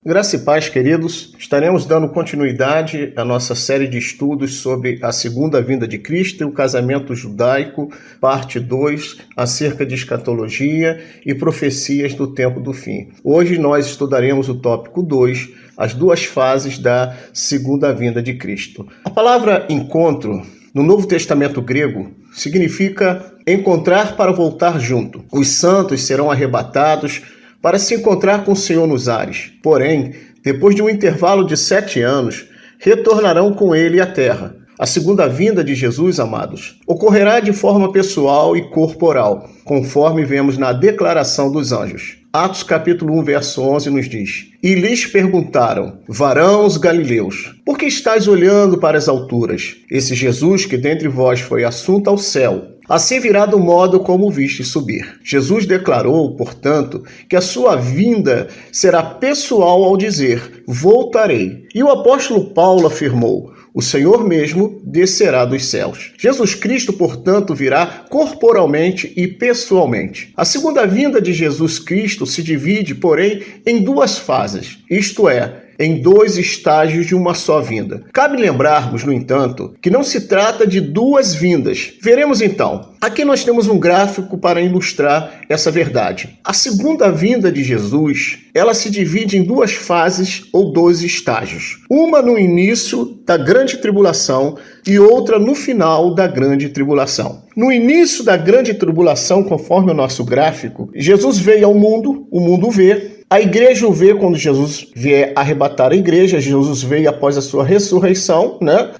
Graça e paz, queridos. Estaremos dando continuidade à nossa série de estudos sobre a segunda vinda de Cristo e o casamento judaico, parte 2, acerca de escatologia e profecias do tempo do fim. Hoje nós estudaremos o tópico 2, as duas fases da segunda vinda de Cristo. A palavra encontro, no Novo Testamento grego, significa encontrar para voltar junto. Os santos serão arrebatados para se encontrar com o Senhor nos ares. Porém, depois de um intervalo de 7 anos, retornarão com ele à terra. A segunda vinda de Jesus, amados, ocorrerá de forma pessoal e corporal, conforme vemos na declaração dos anjos. Atos capítulo 1, verso 11 nos diz: E lhes perguntaram, varãos galileus, por que estáis olhando para as alturas? Esse Jesus que dentre vós foi assunto ao céu, assim virá do modo como o viste subir. Jesus declarou, portanto, que a sua vinda será pessoal ao dizer, voltarei. E o apóstolo Paulo afirmou, o Senhor mesmo descerá dos céus. Jesus Cristo, portanto, virá corporalmente e pessoalmente. A segunda vinda de Jesus Cristo se divide, porém, em duas fases, isto é, em 2 estágios de uma só vinda. Cabe lembrarmos, no entanto, que não se trata de 2 vindas. Veremos então. Aqui nós temos um gráfico para ilustrar essa verdade. A segunda vinda de Jesus, ela se divide em 2 fases ou 2 estágios. Uma no início da grande tribulação e outra no final da grande tribulação. No início da grande tribulação, conforme o nosso gráfico, Jesus veio ao mundo, o mundo vê. A igreja o vê quando Jesus vier arrebatar a igreja. Jesus veio após a sua ressurreição, né?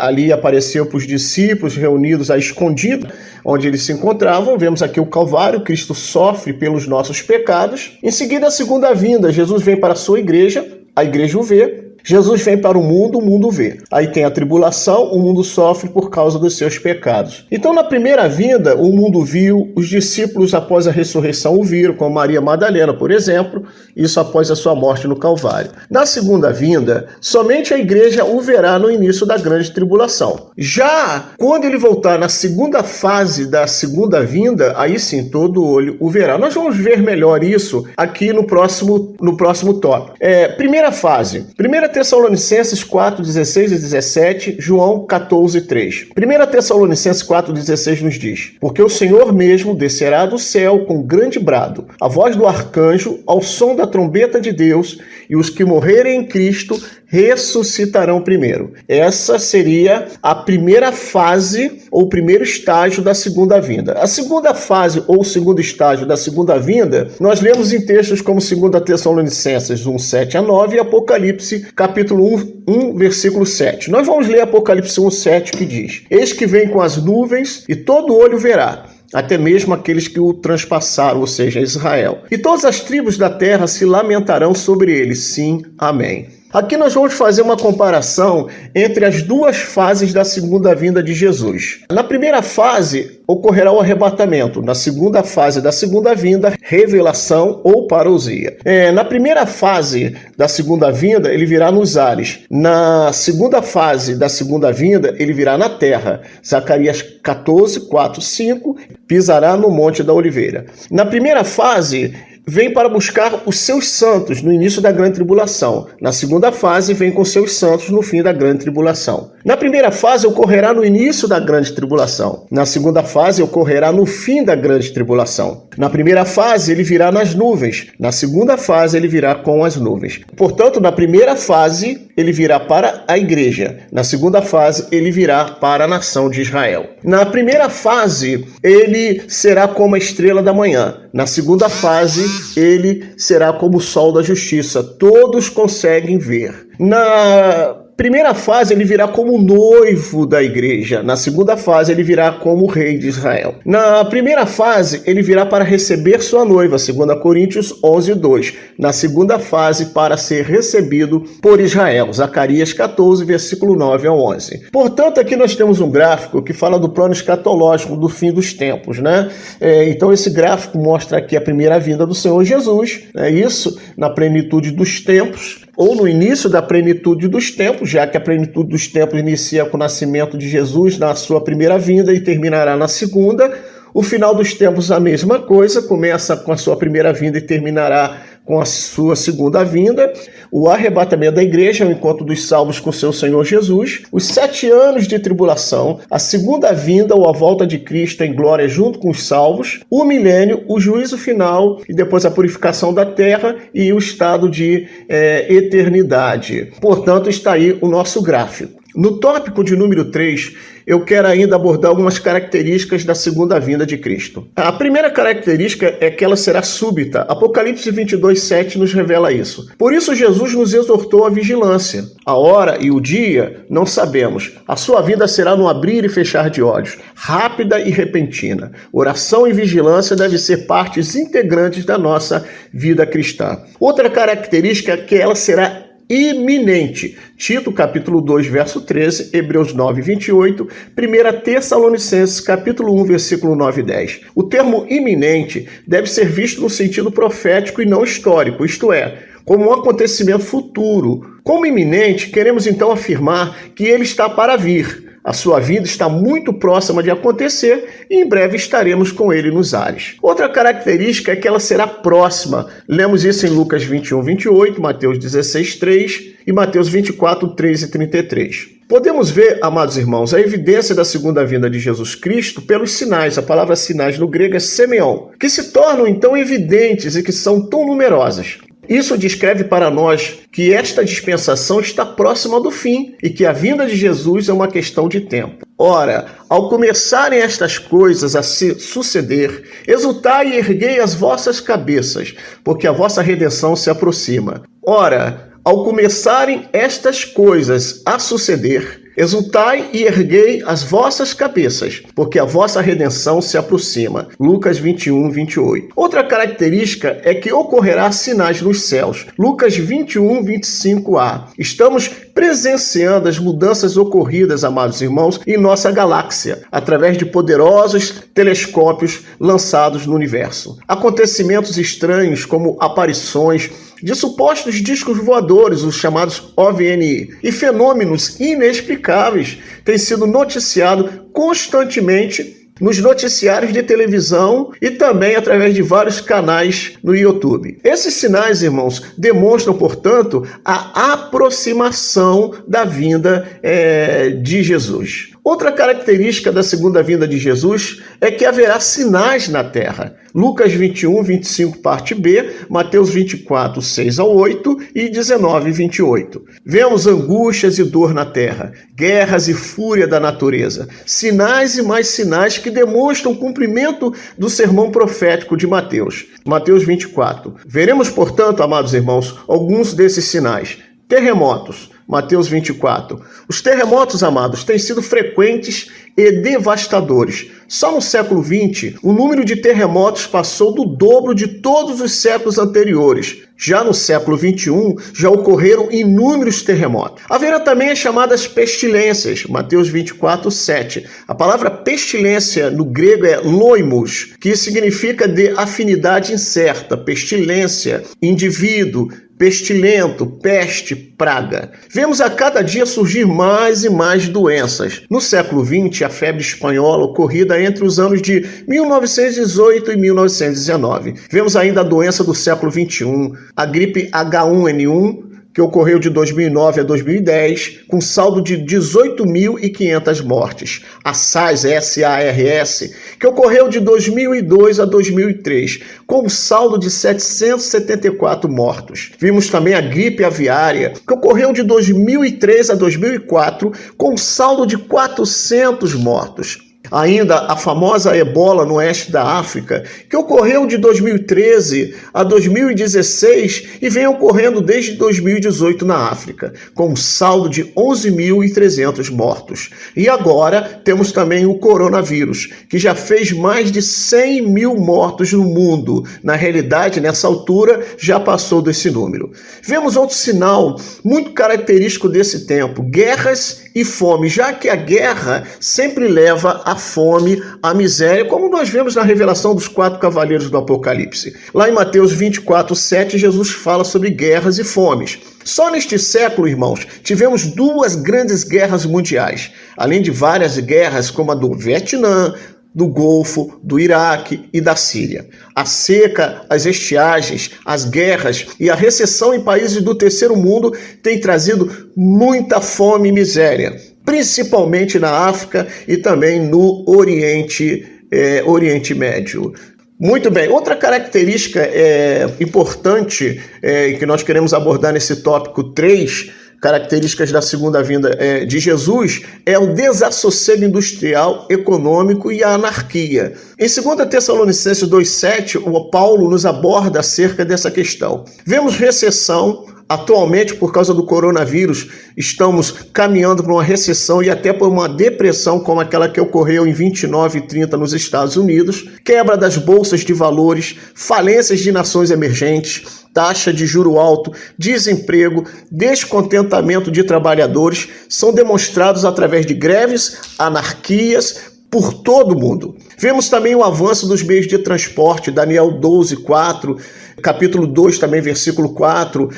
Ali apareceu para os discípulos reunidos à escondida, onde eles se encontravam. Vemos aqui o Calvário, Cristo sofre pelos nossos pecados. Em seguida, a segunda vinda, Jesus vem para a sua igreja, a igreja o vê. Jesus vem para o mundo vê. Aí tem a tribulação, o mundo sofre por causa dos seus pecados. Então, na primeira vinda, o mundo viu, os discípulos após a ressurreição o viram, como Maria Madalena, por exemplo, isso após a sua morte no Calvário. Na segunda vinda, somente a igreja o verá no início da grande tribulação. Já quando ele voltar na segunda fase da segunda vinda, aí sim todo olho o verá. Nós vamos ver melhor isso aqui no próximo tópico. Primeira fase. 1 Tessalonicenses 4, 16 e 17, João 14, 3. 1 Tessalonicenses 4, 16 nos diz: Porque o Senhor mesmo descerá do céu com grande brado, a voz do arcanjo, ao som da trombeta de Deus, e os que morrerem em Cristo ressuscitarão primeiro. Essa seria a primeira fase ou primeiro estágio da segunda vinda. A segunda fase ou segundo estágio da segunda vinda, nós lemos em textos como 2 Tessalonicenses 1, 7 a 9 e Apocalipse capítulo 1, versículo 7. Nós vamos ler Apocalipse 1, 7, que diz: Eis que vem com as nuvens e todo olho verá, até mesmo aqueles que o transpassaram, ou seja, Israel. E todas as tribos da terra se lamentarão sobre ele. Sim, amém. Aqui nós vamos fazer uma comparação entre as duas fases da segunda vinda de Jesus. Na primeira fase, ocorrerá o arrebatamento. Na segunda fase da segunda vinda, revelação ou parousia. Na primeira fase da segunda vinda, ele virá nos ares. Na segunda fase da segunda vinda, ele virá na terra. Zacarias 14, 4, 5, pisará no Monte da Oliveira. Na primeira fase, vem para buscar os seus santos no início da grande tribulação. Na segunda fase, vem com seus santos no fim da grande tribulação. Na primeira fase, ocorrerá no início da grande tribulação. Na segunda fase, ocorrerá no fim da grande tribulação. Na primeira fase, ele virá nas nuvens. Na segunda fase, ele virá com as nuvens. Portanto, na primeira fase, ele virá para a igreja. Na segunda fase, ele virá para a nação de Israel. Na primeira fase, ele será como a estrela da manhã. Na segunda fase, ele será como o sol da justiça. Todos conseguem ver. Na primeira fase, ele virá como noivo da igreja. Na segunda fase, ele virá como rei de Israel. Na primeira fase, ele virá para receber sua noiva, 2 Coríntios 11, 2. Na segunda fase, para ser recebido por Israel, Zacarias 14, versículo 9 ao 11. Portanto, aqui nós temos um gráfico que fala do plano escatológico do fim dos tempos, né? Então, esse gráfico mostra aqui a primeira vinda do Senhor Jesus, isso na plenitude dos tempos, ou no início da plenitude dos tempos, já que a plenitude dos tempos inicia com o nascimento de Jesus na sua primeira vinda e terminará na segunda. O final dos tempos, a mesma coisa, começa com a sua primeira vinda e terminará com a sua segunda vinda, o arrebatamento da igreja, o encontro dos salvos com seu Senhor Jesus, os 7 anos de tribulação, a segunda vinda ou a volta de Cristo em glória junto com os salvos, o milênio, o juízo final e depois a purificação da terra e o estado de eternidade. Portanto, está aí o nosso gráfico. No tópico de número 3, eu quero ainda abordar algumas características da segunda vinda de Cristo. A primeira característica é que ela será súbita. Apocalipse 22:7 nos revela isso. Por isso Jesus nos exortou à vigilância. A hora e o dia não sabemos. A sua vinda será no abrir e fechar de olhos, rápida e repentina. Oração e vigilância devem ser partes integrantes da nossa vida cristã. Outra característica é que ela será iminente. Tito, capítulo 2, verso 13, Hebreus 9, 28, 1 Tessalonicenses, capítulo 1, versículo 9 e 10. O termo iminente deve ser visto no sentido profético e não histórico, isto é, como um acontecimento futuro. Como iminente, queremos então afirmar que ele está para vir. A sua vida está muito próxima de acontecer e em breve estaremos com ele nos ares. Outra característica é que ela será próxima. Lemos isso em Lucas 21, 28, Mateus 16, 3 e Mateus 24, 3 e 33. Podemos ver, amados irmãos, a evidência da segunda vinda de Jesus Cristo pelos sinais. A palavra sinais no grego é semeon, que se tornam então evidentes e que são tão numerosas. Isso descreve para nós que esta dispensação está próxima do fim e que a vinda de Jesus é uma questão de tempo. Ora, ao começarem estas coisas a se suceder, exultai e erguei as vossas cabeças, porque a vossa redenção se aproxima. Ora, ao começarem estas coisas a suceder, exultai e erguei as vossas cabeças, porque a vossa redenção se aproxima. Lucas 21, 28. Outra característica é que ocorrerá sinais nos céus. Lucas 21, 25a. Estamos presenciando as mudanças ocorridas, amados irmãos, em nossa galáxia, através de poderosos telescópios lançados no universo. Acontecimentos estranhos como aparições de supostos discos voadores, os chamados OVNI, e fenômenos inexplicáveis têm sido noticiados constantemente nos noticiários de televisão e também através de vários canais no YouTube. Esses sinais, irmãos, demonstram, portanto, a aproximação da vinda de Jesus. Outra característica da segunda vinda de Jesus é que haverá sinais na terra. Lucas 21, 25, parte B, Mateus 24, 6 ao 8 e 19, 28. Vemos angústias e dor na terra, guerras e fúria da natureza, sinais e mais sinais que demonstram o cumprimento do sermão profético de Mateus. Mateus 24. Veremos, portanto, amados irmãos, alguns desses sinais. Terremotos. Mateus 24. Os terremotos, amados, têm sido frequentes e devastadores. Só no século XX, o número de terremotos passou do dobro de todos os séculos anteriores. Já no século XXI, já ocorreram inúmeros terremotos. Haverá também as chamadas pestilências, Mateus 24, 7. A palavra pestilência no grego é loimos, que significa de afinidade incerta, pestilência, indivíduo, pestilento, peste, praga. Vemos a cada dia surgir mais e mais doenças. No século XX, a febre espanhola ocorrida entre os anos de 1918 e 1919. Vemos ainda a doença do século XXI, a gripe H1N1, que ocorreu de 2009 a 2010, com saldo de 18.500 mortes. A SARS, que ocorreu de 2002 a 2003, com saldo de 774 mortos. Vimos também a gripe aviária, que ocorreu de 2003 a 2004, com saldo de 400 mortos. Ainda a famosa ebola no oeste da África, que ocorreu de 2013 a 2016 e vem ocorrendo desde 2018 na África, com um saldo de 11.300 mortos. E agora temos também o coronavírus, que já fez mais de 100 mil mortos no mundo. Na realidade, nessa altura, já passou desse número. Vemos outro sinal muito característico desse tempo: guerras e fome, já que a guerra sempre leva à fome, à miséria, como nós vemos na revelação dos 4 cavaleiros do Apocalipse. Lá em Mateus 24, 7, Jesus fala sobre guerras e fomes. Só neste século, irmãos, tivemos 2 grandes guerras mundiais, além de várias guerras como a do Vietnã, do Golfo, do Iraque e da Síria. A seca, as estiagens, as guerras e a recessão em países do terceiro mundo têm trazido muita fome e miséria, principalmente na África e também no Oriente Médio. Muito bem, outra característica importante que nós queremos abordar nesse tópico 3, características da segunda vinda de Jesus, é o desassossego industrial, econômico e a anarquia. Em 2 Tessalonicenses 2,7, o Paulo nos aborda acerca dessa questão. Vemos recessão. Atualmente, por causa do coronavírus, estamos caminhando para uma recessão e até por uma depressão como aquela que ocorreu em 29 e 30 nos Estados Unidos, quebra das bolsas de valores, falências de nações emergentes, taxa de juro alto, desemprego, descontentamento de trabalhadores são demonstrados através de greves, anarquias, por todo o mundo. Vemos também o avanço dos meios de transporte, Daniel 12:4, capítulo 2 também, versículo 4.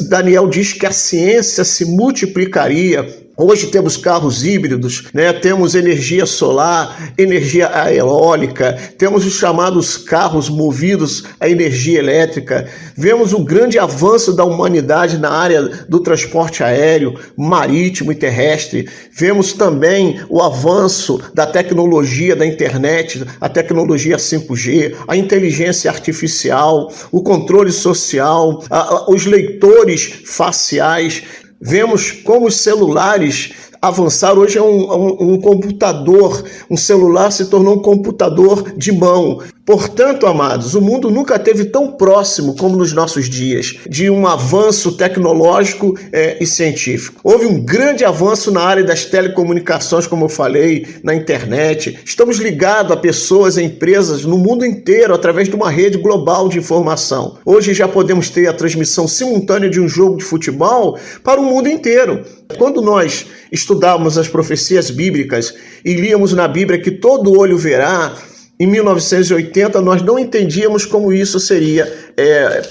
Daniel diz que a ciência se multiplicaria. Hoje temos carros híbridos, temos energia solar, energia eólica, temos os chamados carros movidos a energia elétrica. Vemos o grande avanço da humanidade na área do transporte aéreo, marítimo e terrestre. Vemos também o avanço da tecnologia da internet, a tecnologia 5G, a inteligência artificial, o controle social, os leitores faciais. Vemos como os celulares avançaram. Hoje é um computador, um celular se tornou um computador de mão. Portanto, amados, o mundo nunca esteve tão próximo como nos nossos dias de um avanço tecnológico e científico. Houve um grande avanço na área das telecomunicações, como eu falei, na internet. Estamos ligados a pessoas e empresas no mundo inteiro através de uma rede global de informação. Hoje já podemos ter a transmissão simultânea de um jogo de futebol para o mundo inteiro. Quando nós estudávamos as profecias bíblicas e líamos na Bíblia que todo olho verá, em 1980 nós não entendíamos como isso seria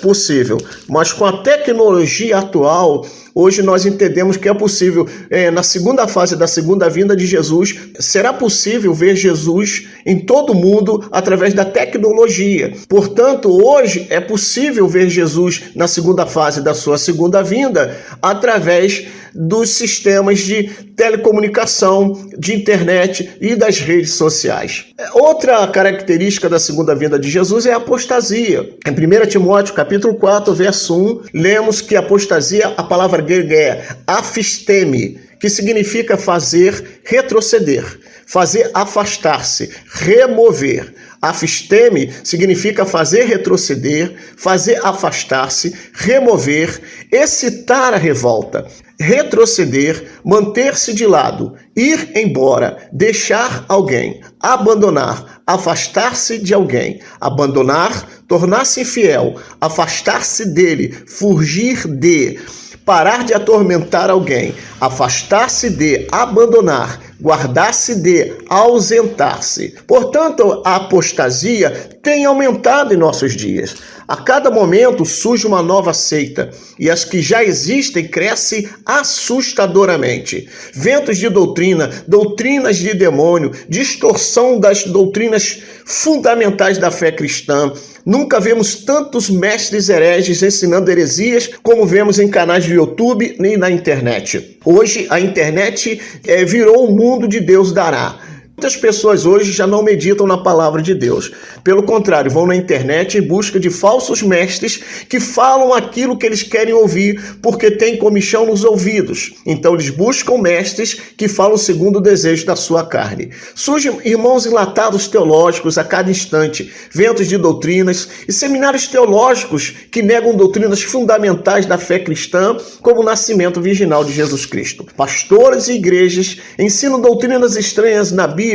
possível, mas com a tecnologia atual, hoje nós entendemos que é possível. Na segunda fase da segunda vinda de Jesus, será possível ver Jesus em todo o mundo através da tecnologia. Portanto, hoje é possível ver Jesus na segunda fase da sua segunda vinda através dos sistemas de telecomunicação, de internet e das redes sociais. Outra característica da segunda vinda de Jesus é a apostasia. Em 1 Timóteo, capítulo 4, verso 1, lemos que apostasia, a palavra grega é afisteme, que significa fazer retroceder, fazer afastar-se, remover. Afisteme significa fazer retroceder, fazer afastar-se, remover, excitar a revolta, retroceder, manter-se de lado, ir embora, deixar alguém, abandonar, afastar-se de alguém, abandonar, tornar-se infiel, afastar-se dele, fugir de, parar de atormentar alguém, afastar-se de, abandonar, guardar-se de, ausentar-se. Portanto, a apostasia tem aumentado em nossos dias. A cada momento surge uma nova seita e as que já existem crescem assustadoramente. Ventos de doutrina, doutrinas de demônio, distorção das doutrinas fundamentais da fé cristã. Nunca vemos tantos mestres hereges ensinando heresias como vemos em canais de YouTube nem na internet. Hoje a internet virou o mundo de Deus dará. Muitas pessoas hoje já não meditam na palavra de Deus. Pelo contrário, vão na internet em busca de falsos mestres que falam aquilo que eles querem ouvir porque têm comichão nos ouvidos. Então eles buscam mestres que falam segundo o desejo da sua carne. Surgem irmãos enlatados teológicos a cada instante, ventos de doutrinas e seminários teológicos que negam doutrinas fundamentais da fé cristã, como o nascimento virginal de Jesus Cristo. Pastores e igrejas ensinam doutrinas estranhas na Bíblia,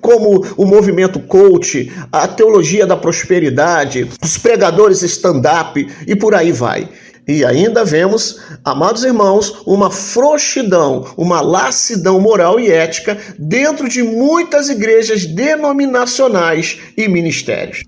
como o movimento coach, a teologia da prosperidade, os pregadores stand-up e por aí vai. E ainda vemos, amados irmãos, uma frouxidão, uma lassidão moral e ética dentro de muitas igrejas denominacionais e ministérios.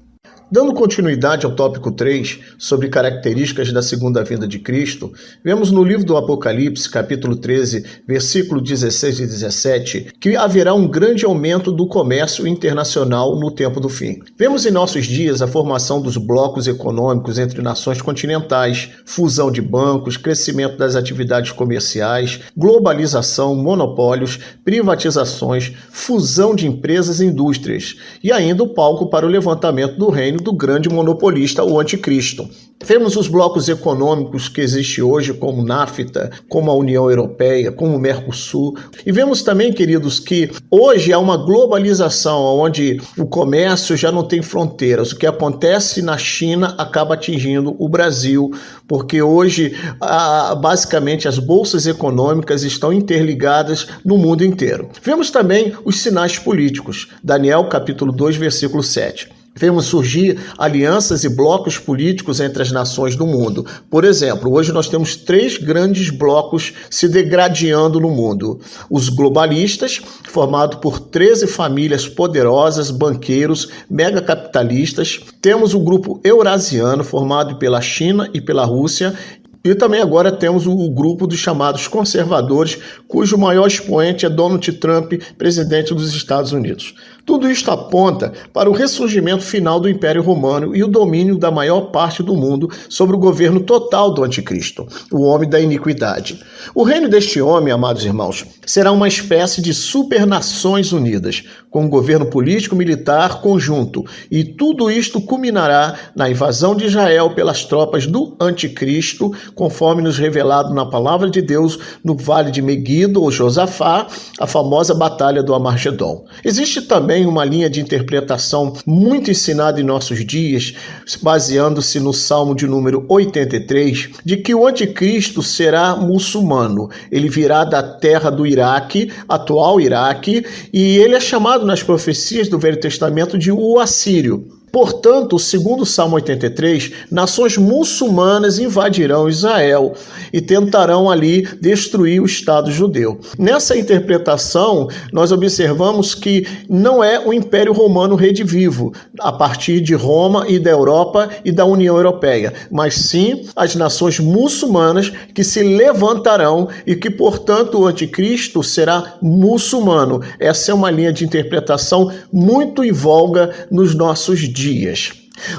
Dando continuidade ao tópico 3, sobre características da segunda vinda de Cristo, vemos no livro do Apocalipse, capítulo 13, versículo 16 e 17, que haverá um grande aumento do comércio internacional no tempo do fim. Vemos em nossos dias a formação dos blocos econômicos entre nações continentais, fusão de bancos, crescimento das atividades comerciais, globalização, monopólios, privatizações, fusão de empresas e indústrias, e ainda o palco para o levantamento do reino do grande monopolista, o anticristo. Vemos os blocos econômicos que existem hoje, como NAFTA, como a União Europeia, como o Mercosul. E vemos também, queridos, que hoje há uma globalização, onde o comércio já não tem fronteiras. O que acontece na China acaba atingindo o Brasil, porque hoje, basicamente, as bolsas econômicas estão interligadas no mundo inteiro. Vemos também os sinais políticos. Daniel, capítulo 2, versículo 7. Vemos surgir alianças e blocos políticos entre as nações do mundo. Por exemplo, hoje nós temos 3 grandes blocos se degradando no mundo. Os globalistas, formado por 13 famílias poderosas, banqueiros, megacapitalistas. Temos o grupo eurasiano, formado pela China e pela Rússia. E também agora temos o grupo dos chamados conservadores, cujo maior expoente é Donald Trump, presidente dos Estados Unidos. Tudo isto aponta para o ressurgimento final do Império Romano e o domínio da maior parte do mundo sobre o governo total do Anticristo, o homem da iniquidade. O reino deste homem, amados irmãos, será uma espécie de supernações unidas, com um governo político-militar conjunto, e tudo isto culminará na invasão de Israel pelas tropas do Anticristo, conforme nos revelado na palavra de Deus no vale de Meguido ou Josafá, a famosa batalha do Armagedon. Existe também uma linha de interpretação muito ensinada em nossos dias, baseando-se no Salmo de número 83, de que o Anticristo será muçulmano. Ele virá da terra do Iraque, atual Iraque, e ele é chamado nas profecias do Velho Testamento de o Assírio. Portanto, segundo o Salmo 83, nações muçulmanas invadirão Israel e tentarão ali destruir o Estado judeu. Nessa interpretação, nós observamos que não é o Império Romano redivivo, a partir de Roma e da Europa e da União Europeia, mas sim as nações muçulmanas que se levantarão e que, portanto, o anticristo será muçulmano. Essa é uma linha de interpretação muito em voga nos nossos dias.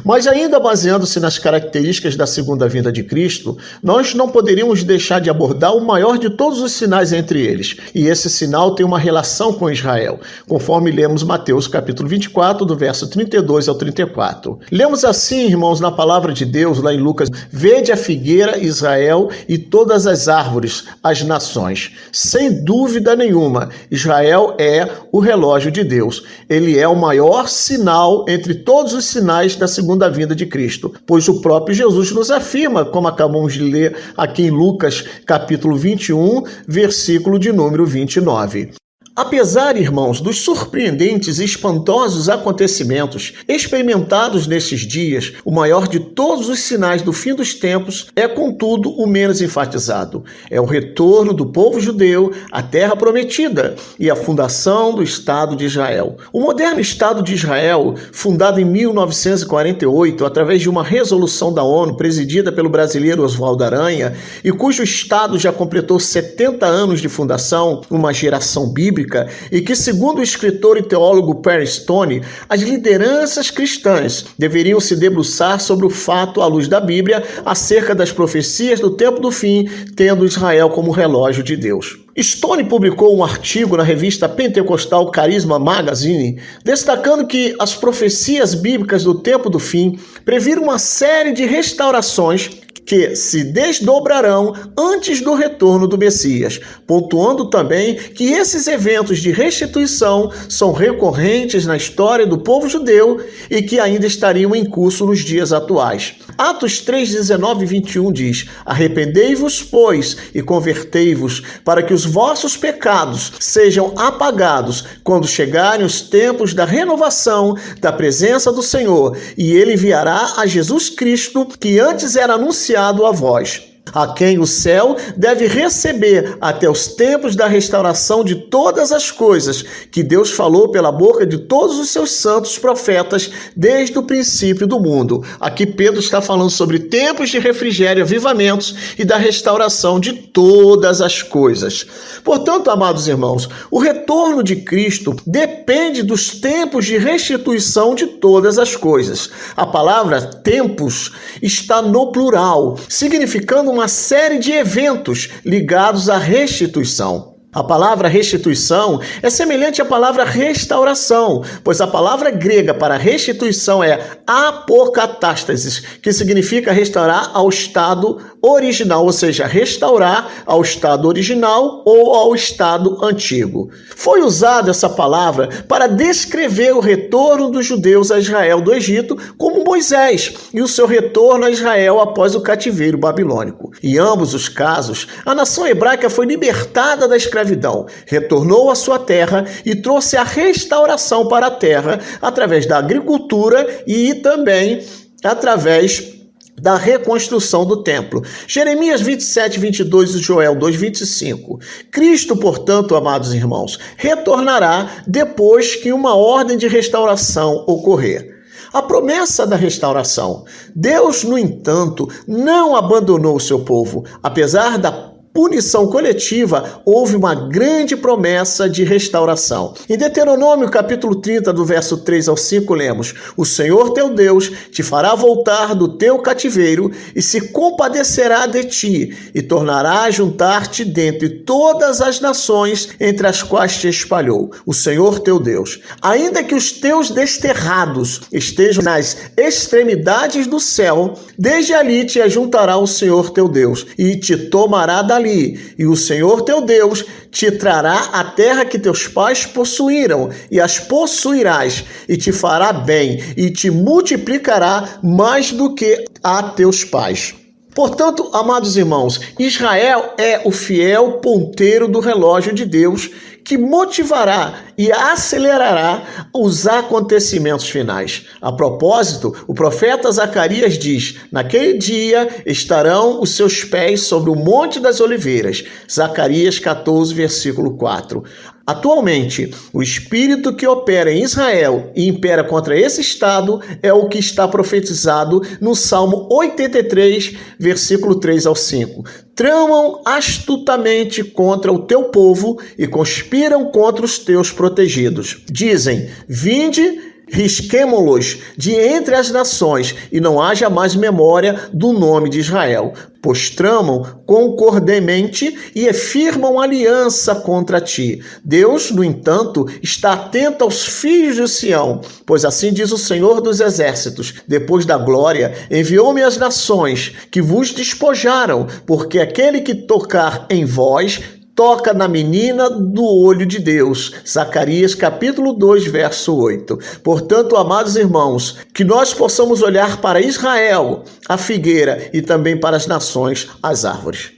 Mas ainda baseando-se nas características da segunda vinda de Cristo, nós não poderíamos deixar de abordar o maior de todos os sinais entre eles. E esse sinal tem uma relação com Israel, conforme lemos Mateus capítulo 24, do verso 32 ao 34. Lemos assim, irmãos, na palavra de Deus, lá em Lucas: vede a figueira, Israel, e todas as árvores, as nações. Sem dúvida nenhuma, Israel é o relógio de Deus. Ele é o maior sinal entre todos os sinais da segunda vinda de Cristo, pois o próprio Jesus nos afirma, como acabamos de ler aqui em Lucas, capítulo 21, versículo de número 29. Apesar, irmãos, dos surpreendentes e espantosos acontecimentos experimentados nesses dias, o maior de todos os sinais do fim dos tempos é, contudo, o menos enfatizado. É o retorno do povo judeu à terra prometida e a fundação do Estado de Israel. O moderno Estado de Israel, fundado em 1948 através de uma resolução da ONU presidida pelo brasileiro Oswaldo Aranha e cujo Estado já completou 70 anos de fundação, uma geração bíblica, e que, segundo o escritor e teólogo Perry Stone, as lideranças cristãs deveriam se debruçar sobre o fato, à luz da Bíblia, acerca das profecias do tempo do fim, tendo Israel como relógio de Deus. Stone publicou um artigo na revista pentecostal Carisma Magazine, destacando que as profecias bíblicas do tempo do fim previram uma série de restaurações que se desdobrarão antes do retorno do Messias, pontuando também que esses eventos de restituição são recorrentes na história do povo judeu e que ainda estariam em curso nos dias atuais. Atos 3, 19 e 21 diz: arrependei-vos, pois, e convertei-vos, para que os vossos pecados sejam apagados quando chegarem os tempos da renovação da presença do Senhor, e ele enviará a Jesus Cristo, que antes era anunciado a vós. a quem o céu deve receber até os tempos da restauração de todas as coisas que Deus falou pela boca de todos os seus santos profetas desde o princípio do mundo. Aqui Pedro está falando sobre tempos de refrigério, avivamentos e da restauração de todas as coisas. Portanto, amados irmãos, o retorno de Cristo depende dos tempos de restituição de todas as coisas. A palavra tempos está no plural, significando uma série de eventos ligados à restituição. A palavra restituição é semelhante à palavra restauração, pois a palavra grega para restituição é apocatástasis, que significa restaurar ao estado original, ou seja, restaurar ao estado original ou ao estado antigo. Foi usada essa palavra para descrever o retorno dos judeus a Israel do Egito, como Moisés, e o seu retorno a Israel após o cativeiro babilônico. Em ambos os casos, a nação hebraica foi libertada da escravidão, retornou à sua terra e trouxe a restauração para a terra através da agricultura e também através da reconstrução do templo. Jeremias 27, 22 e Joel 2, 25. Cristo, portanto, amados irmãos, retornará depois que uma ordem de restauração ocorrer. A promessa da restauração. Deus, no entanto, não abandonou o seu povo. Apesar da punição coletiva, houve uma grande promessa de restauração. Em Deuteronômio, capítulo 30, do verso 3 ao 5, lemos: O Senhor teu Deus te fará voltar do teu cativeiro e se compadecerá de ti, e tornará a juntar-te dentre todas as nações entre as quais te espalhou, o Senhor teu Deus. Ainda que os teus desterrados estejam nas extremidades do céu, desde ali te ajuntará o Senhor teu Deus, e te tomará dali, e o Senhor teu Deus te trará a terra que teus pais possuíram, e as possuirás, e te fará bem, e te multiplicará mais do que a teus pais. Portanto, amados irmãos, Israel é o fiel ponteiro do relógio de Deus, que motivará e acelerará os acontecimentos finais. A propósito, o profeta Zacarias diz: naquele dia estarão os seus pés sobre o Monte das Oliveiras. Zacarias 14, versículo 4. Atualmente, o espírito que opera em Israel e impera contra esse estado é o que está profetizado no Salmo 83, versículo 3 ao 5. Tramam astutamente contra o teu povo e conspiram contra os teus protegidos. Dizem: vinde, risquemo-los de entre as nações, e não haja mais memória do nome de Israel, pois tramam concordemente e firmam aliança contra ti. Deus, no entanto, está atento aos filhos de Sião, pois assim diz o Senhor dos Exércitos: depois da glória, enviou-me as nações que vos despojaram, porque aquele que tocar em vós toca na menina do olho de Deus. Zacarias capítulo 2, verso 8. Portanto, amados irmãos, que nós possamos olhar para Israel, a figueira, e também para as nações, as árvores.